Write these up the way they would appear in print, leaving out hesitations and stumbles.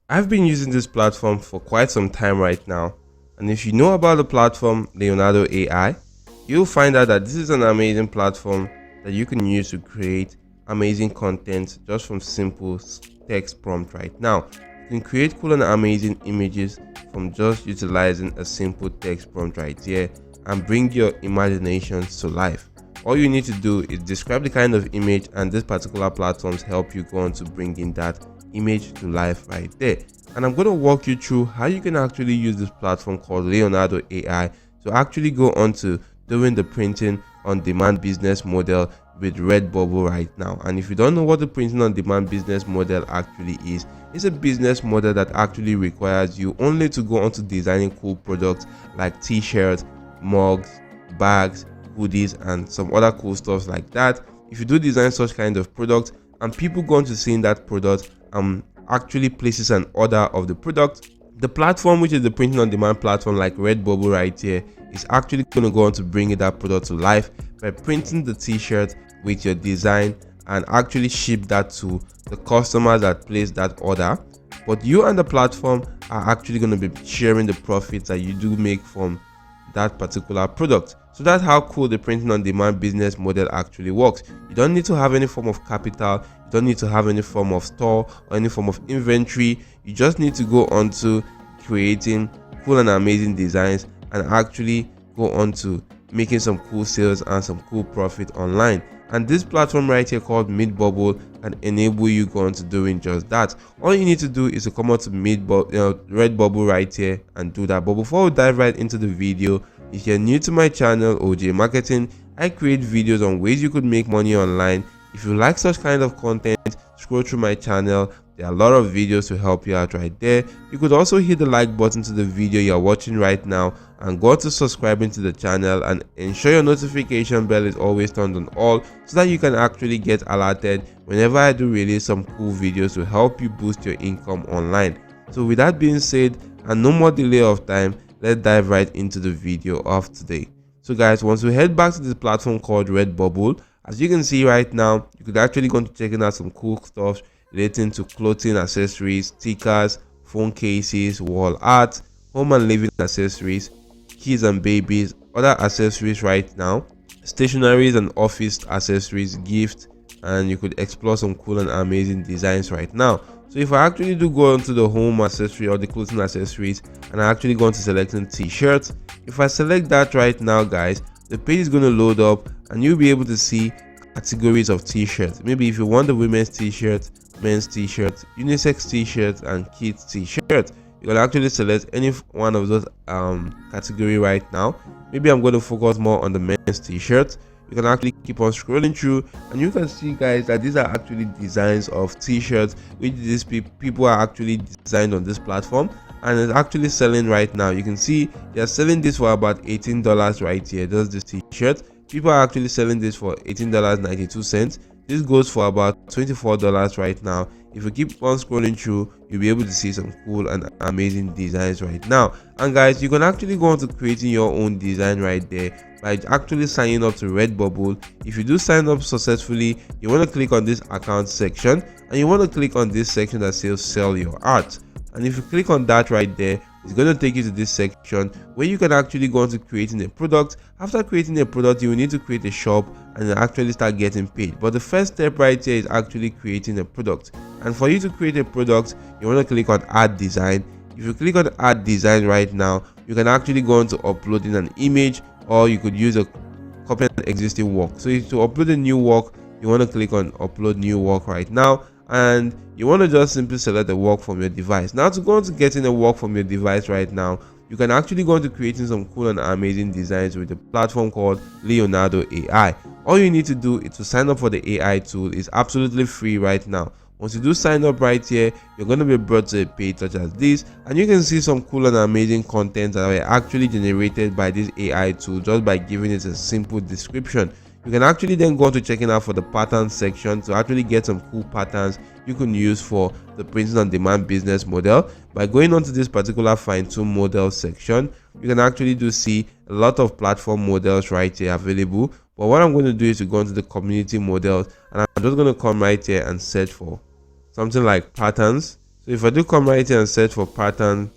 I've been using this platform for quite some time right now, and if you know about the platform Leonardo AI, you'll find out that this is an amazing platform that you can use to create amazing content just from simple text prompt right now. You can create cool and amazing images from just utilizing a simple text prompt right here and bring your imaginations to life. All you need to do is describe the kind of image, and this particular platforms help you go on to bring in that image to life right there. And I'm going to walk you through how you can actually use this platform called Leonardo AI to actually go on to doing the printing on demand business model with Redbubble right now. And if you don't know what the printing on demand business model actually is, it's a business model that actually requires you only to go on to designing cool products like t-shirts, mugs, bags, hoodies, and some other cool stuff like that. If you do design such kind of product and people go on to seeing that product actually places an order of the product, the platform, which is the printing on demand platform like Redbubble right here, is actually going to go on to bring that product to life by printing the t-shirt with your design and actually ship that to the customers that place that order. But you and the platform are actually going to be sharing the profits that you do make from that particular product. So that's how cool the printing on demand business model actually works. You don't need to have any form of capital, you don't need to have any form of store or any form of inventory. You just need to go on to creating cool and amazing designs and actually go on to making some cool sales and some cool profit online. And this platform right here called Redbubble can enable you go on to doing just that. All you need to do is to come on to Redbubble right here and do that. But before we dive right into the video, if you're new to my channel, OJ Marketing, I create videos on ways you could make money online. If you like such kind of content, scroll through my channel. There are a lot of videos to help you out right there. You could also hit the like button to the video you're watching right now and go to subscribing to the channel and ensure your notification bell is always turned on all so that you can actually get alerted whenever I do release some cool videos to help you boost your income online. So with that being said, and no more delay of time, let's dive right into the video of today. So guys, once we head back to this platform called Redbubble, as you can see right now, you could actually go to checking out some cool stuff relating to clothing, accessories, stickers, phone cases, wall art, home and living accessories, kids and babies, other accessories right now, stationaries and office accessories, gifts, and you could explore some cool and amazing designs right now. So if I actually do go into the home accessory or the clothing accessories and I actually go into selecting t-shirts, if I select that right now guys, the page is going to load up and you'll be able to see categories of t-shirts. Maybe if you want the women's t-shirt, men's t-shirt, unisex t-shirt, and kids t-shirt, you can actually select any one of those category right now. Maybe I'm going to focus more on the men's t-shirt. You can actually keep on scrolling through and you can see guys that these are actually designs of t-shirts which these people are actually designed on this platform and it's actually selling right now. You can see they're selling this for about $18 right here. Does this t-shirt, people are actually selling this for $18.92. This goes for about $24 right now. If you keep on scrolling through, you'll be able to see some cool and amazing designs right now. And guys, you can actually go on to creating your own design right there by actually signing up to Redbubble. If you do sign up successfully, you want to click on this account section and you want to click on this section that says sell your art. And if you click on that right there, it's going to take you to this section where you can actually go on to creating a product. After creating a product, you will need to create a shop and actually start getting paid. But the first step right here is actually creating a product. And for you to create a product, you want to click on add design. If you click on add design right now, you can actually go on to uploading an image, or you could use a copy of an existing work. So if to upload a new work, you want to click on upload new work right now, and you want to just simply select the work from your device. Now to go on to getting a work from your device right now, you can actually go into creating some cool and amazing designs with a platform called Leonardo AI. All you need to do is to sign up for the AI tool. It's absolutely free right now. Once you do sign up right here, you're going to be brought to a page such as this, and you can see some cool and amazing content that were actually generated by this AI tool just by giving it a simple description. You can actually then go on to checking out for the pattern section to actually get some cool patterns you can use for the printing on demand business model. By going on to this particular fine tune model section, you can actually do see a lot of platform models right here available. But what I'm going to do is to go into the community models, and I'm just going to come right here and search for something like patterns. So if I do come right here and search for pattern,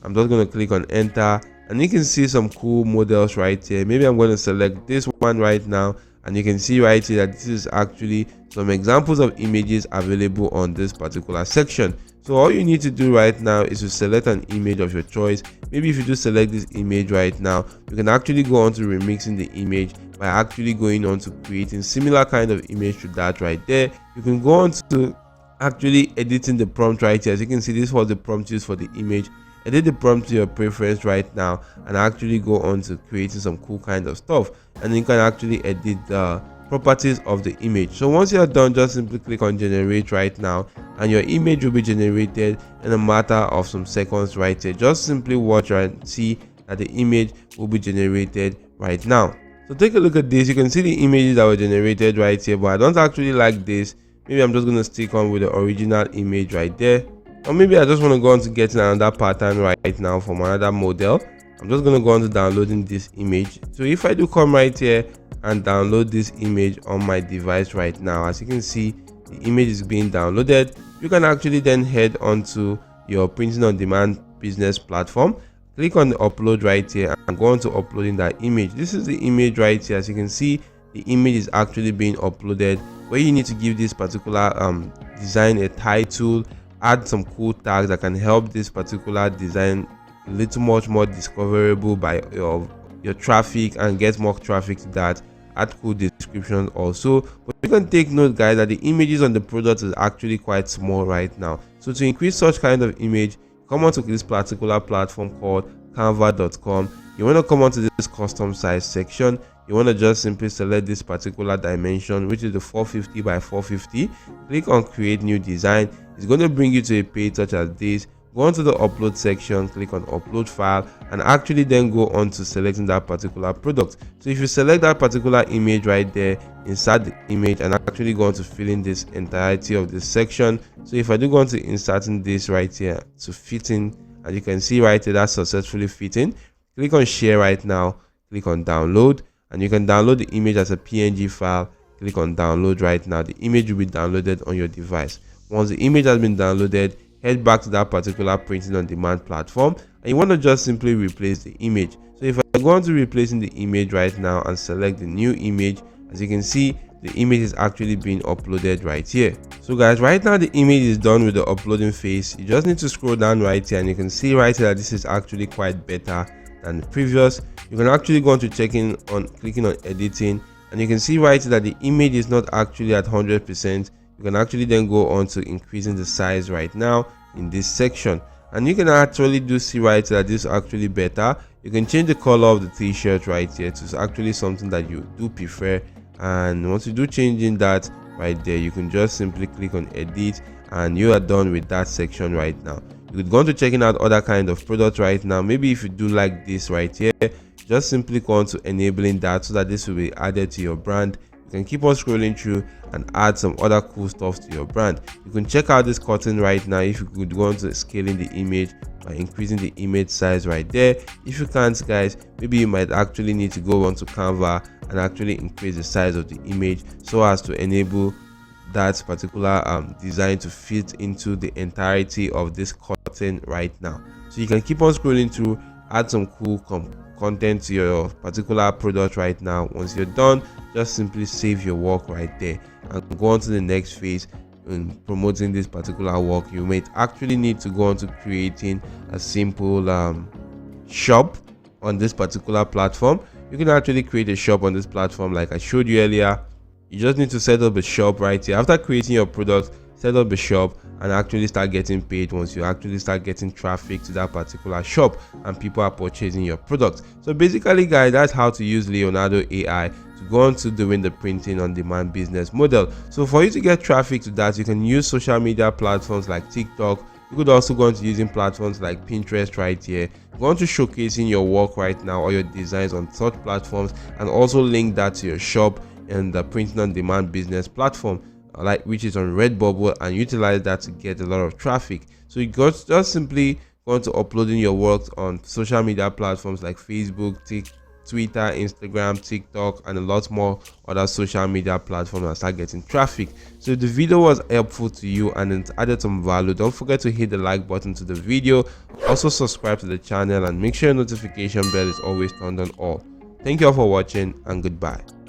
I'm just going to click on enter, and you can see some cool models right here. Maybe I'm going to select this one right now, and you can see right here that this is actually some examples of images available on this particular section. So all you need to do right now is to select an image of your choice. Maybe if you do select this image right now, you can actually go on to remixing the image by actually going on to creating similar kind of image to that right there. You can go on to actually editing the prompt right here. As you can see, this was the prompt used for the image. Edit the prompt to your preference right now and actually go on to creating some cool kind of stuff, and you can actually edit the properties of the image. So once you are done, just simply click on generate right now, and your image will be generated in a matter of some seconds right here. Just simply watch and see that the image will be generated right now. So take a look at this. You can see the images that were generated right here, but I don't actually like this. Maybe I'm just going to stick on with the original image right there, or maybe I just want to go on to getting another pattern right now from another model. I'm just going to go on to downloading this image. So if I do come right here and download this image on my device right now, as you can see, the image is being downloaded. You can actually then head onto your printing on demand business platform, click on the upload right here, and go on to uploading that image. This is the image right here. As you can see, the image is actually being uploaded, where you need to give this particular design a title, add some cool tags that can help this particular design a little much more discoverable by your traffic and get more traffic to that. Add cool descriptions also, but you can take note, guys, that the images on the product is actually quite small right now. So to increase such kind of image, come onto this particular platform called canva.com. You want to come onto this custom size section. You want to just simply select this particular dimension, which is the 450 by 450. Click on create new design. It's going to bring you to a page such as this. Go on to the upload section, click on upload file, and actually then go on to selecting that particular product. So if you select that particular image right there, insert the image and actually go on to fill in this entirety of this section. So if I do go on to inserting this right here to fit in, and you can see right here that's successfully fitting. Click on share right now, click on download, and you can download the image as a PNG file. Click on download right now. The image will be downloaded on your device. Once the image has been downloaded, head back to that particular printing on demand platform, and you want to just simply replace the image. So if I go on to replacing the image right now and select the new image, as you can see, the image is actually being uploaded right here. So guys, right now the image is done with the uploading phase. You just need to scroll down right here, and you can see right here that this is actually quite better than the previous. You can actually go on to clicking on editing, and you can see right here that the image is not actually at 100%. You can actually then go on to increasing the size right now in this section, and you can actually do see right here that this is actually better. You can change the color of the t-shirt right here to actually something that you do prefer, and once you do changing that right there, you can just simply click on edit, and you are done with that section right now. You could go on to checking out other kind of products right now. Maybe if you do like this right here, just simply go on to enabling that so that this will be added to your brand. You can keep on scrolling through and add some other cool stuff to your brand. You can check out this curtain right now. If you could go on to scaling the image by increasing the image size right there. If you can't, guys, maybe you might actually need to go on to Canva and actually increase the size of the image so as to enable that particular design to fit into the entirety of this curtain right now. So you can keep on scrolling through, add some cool content to your particular product right now. Once you're done, just simply save your work right there and go on to the next phase in promoting this particular work. You might actually need to go on to creating a simple shop on this particular platform. You can actually create a shop on this platform like I showed you earlier. You just need to set up a shop right here. After creating your product, set up a shop and actually start getting paid once you actually start getting traffic to that particular shop and people are purchasing your product. So basically, guys, that's how to use Leonardo AI to go on to doing the printing on demand business model. So for you to get traffic to that, you can use social media platforms like TikTok. You could also go on to using platforms like Pinterest right here. Go on to showcasing your work right now or your designs on such platforms, and also link that to your shop and the printing on demand business platform, like which is on Redbubble, and utilize that to get a lot of traffic. So you got just simply go on to uploading your work on social media platforms like Facebook, Twitter, Instagram, TikTok, and a lot more other social media platforms and start getting traffic. So if the video was helpful to you and it added some value, don't forget to hit the like button to the video. Also subscribe to the channel and make sure your notification bell is always turned on all. Thank you all for watching and goodbye.